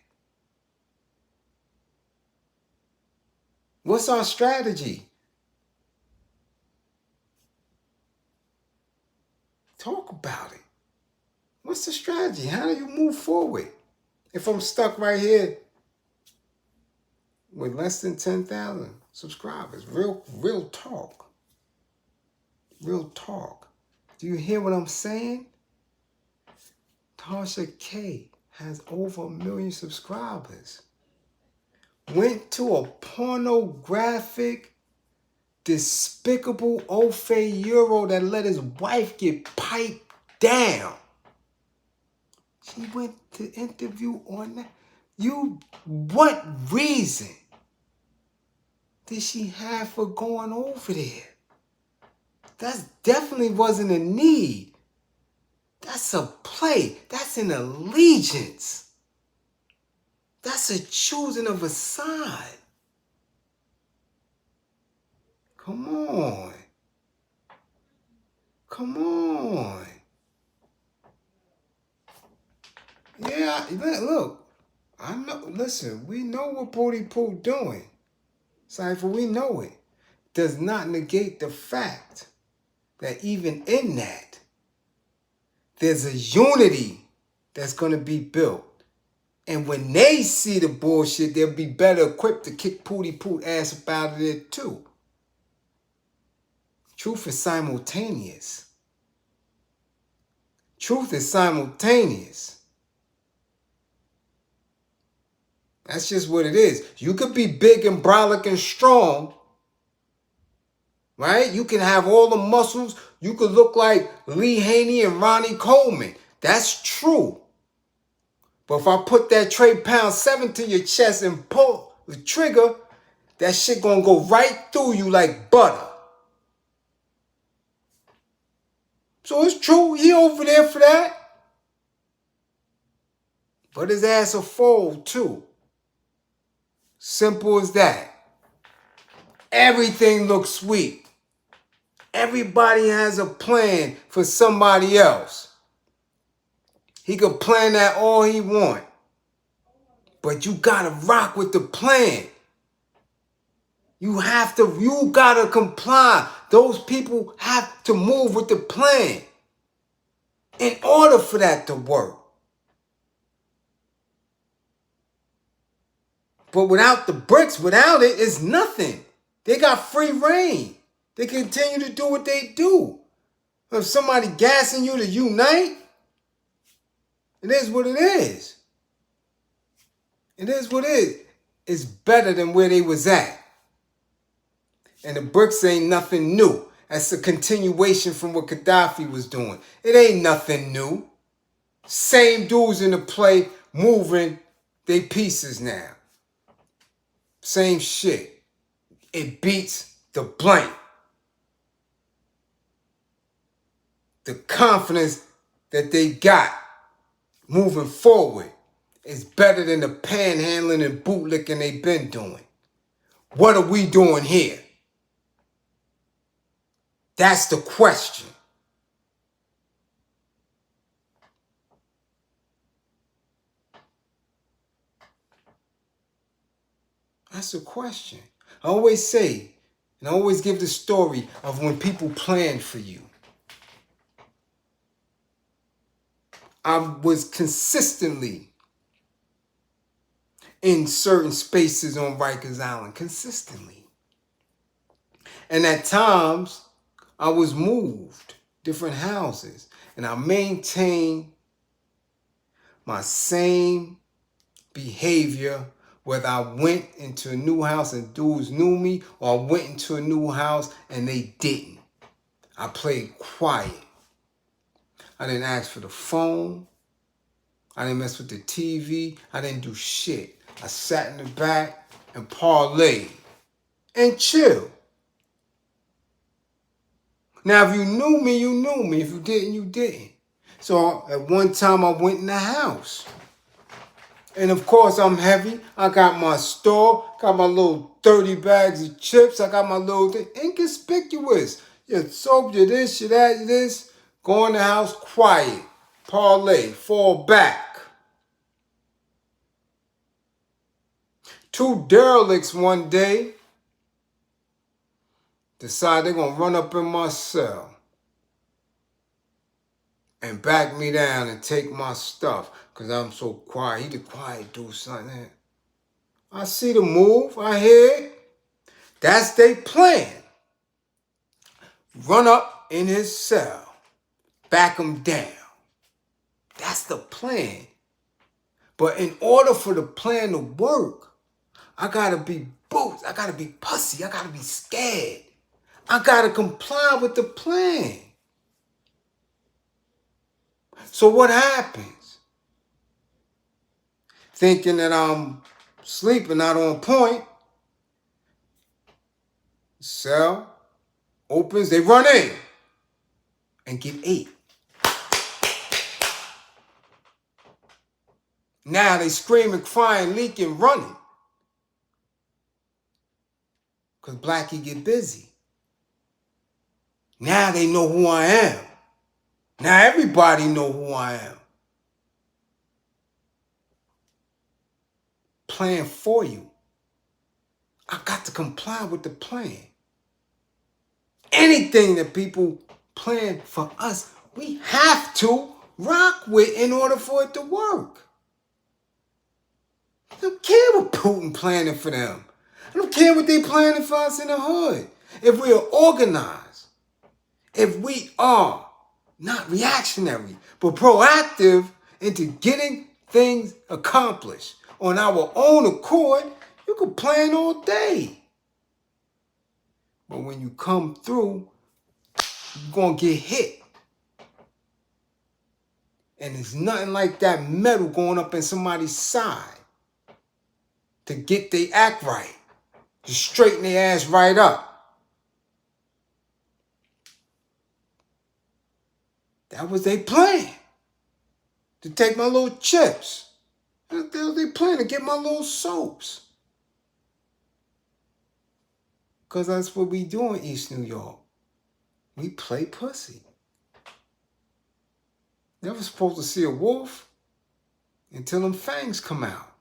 What's our strategy? Talk about it. What's the strategy? How do you move forward? If I'm stuck right here with less than 10,000 subscribers. Real talk. Real talk. Do you hear what I'm saying? Tasha K has over 1 million subscribers. Went to a pornographic, despicable Ofe Euro that let his wife get piped down. She went to interview on that. What reason did she have for going over there? That definitely wasn't a need. That's a play. That's an allegiance. That's a choosing of a side. Come on. Come on. Yeah, look. I know. Listen, we know what Booty Poo doing. Cypher, we know it. Does not negate the fact that even in that, there's a unity that's going to be built. And when they see the bullshit, they'll be better equipped to kick Pooty Poo ass up out of there too. Truth is simultaneous. Truth is simultaneous. That's just what it is. You could be big and brolic and strong, right? You can have all the muscles. You could look like Lee Haney and Ronnie Coleman. That's true. But if I put that Trey Pound 7 to your chest and pull the trigger, that shit gonna go right through you like butter. So it's true, he over there for that. But his ass will fold too. Simple as that. Everything looks sweet. Everybody has a plan for somebody else. He could plan that all he want. But you gotta rock with the plan. You gotta comply. Those people have to move with the plan in order for that to work. But without the bricks, without it, it's nothing. They got free reign. They continue to do what they do. If somebody gassing you to unite, it is what it is. It is what it is. It's better than where they was at. And the bricks ain't nothing new. That's a continuation from what Gaddafi was doing. It ain't nothing new. Same dudes in the play moving they pieces now. Same shit. It beats the blank. The confidence that they got moving forward is better than the panhandling and bootlicking they've been doing. What are we doing here? That's the question. That's the question. I always say, and I always give the story of when people plan for you. I was consistently in certain spaces on Rikers Island, consistently. And at times, I was moved, different houses, and I maintained my same behavior, whether I went into a new house and dudes knew me, or I went into a new house and they didn't. I played quiet. I didn't ask for the phone. I didn't mess with the TV. I didn't do shit. I sat in the back and parlayed and chill. Now, if you knew me, you knew me. If you didn't, you didn't. So at one time, I went in the house. And of course, I'm heavy. I got my store, got my little 30 bags of chips. I got my little thing. Inconspicuous. Your soap, your this, your that, your this. Go in the house, quiet. Parlay, fall back. Two derelicts one day decide they're going to run up in my cell and back me down and take my stuff because I'm so quiet. He the quiet dude, something. I see the move. I hear it. That's their plan. Run up in his cell. Back him down. That's the plan. But in order for the plan to work, I got to be boots. I got to be pussy. I got to be scared. I got to comply with the plan. So what happens? Thinking that I'm sleeping, not on point. Cell opens, they run in and get 8. Now they screaming, crying, leaking, running. Because Blackie get busy. Now they know who I am. Now everybody know who I am. Plan for you. I got to comply with the plan. Anything that people plan for us, we have to rock with in order for it to work. I don't care what Putin planning for them. I don't care what they planning for us in the hood. If we are organized, if we are not reactionary, but proactive into getting things accomplished on our own accord, you can plan all day. But when you come through, you're going to get hit. And it's nothing like that metal going up in somebody's side to get their act right, to straighten their ass right up. That was their plan, to take my little chips. That was their plan, to get my little soaps. Because that's what we do in East New York. We play pussy. Never supposed to see a wolf until them fangs come out.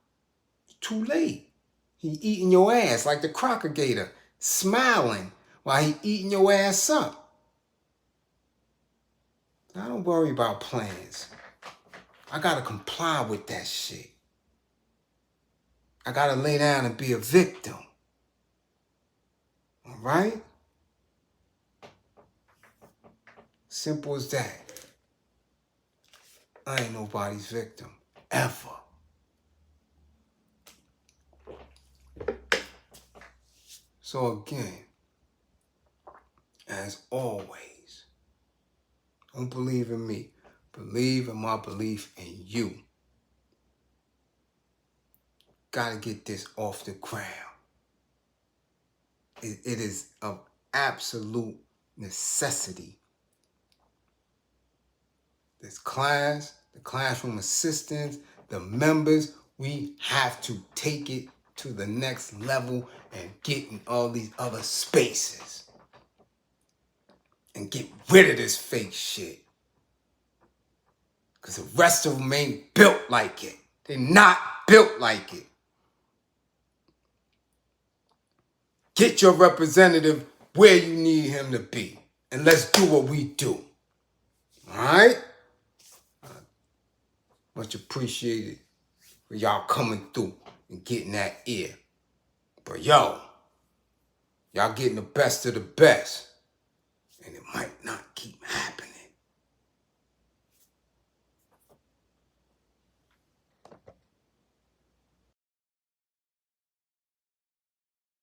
It's too late. He eating your ass like the crocodile, smiling while he eating your ass up. I don't worry about plans. I gotta comply with that shit. I gotta lay down and be a victim. All right? Simple as that. I ain't nobody's victim, ever. So again, as always, don't believe in me. Believe in my belief in you. Gotta get this off the ground. It is of absolute necessity. This class, the classroom assistants, the members, we have to take it to the next level and get in all these other spaces. And get rid of this fake shit. Because the rest of them ain't built like it. They're not built like it. Get your representative where you need him to be. And let's do what we do. All right? Much appreciated for y'all coming through and getting that ear. But yo, y'all getting the best of the best. And it might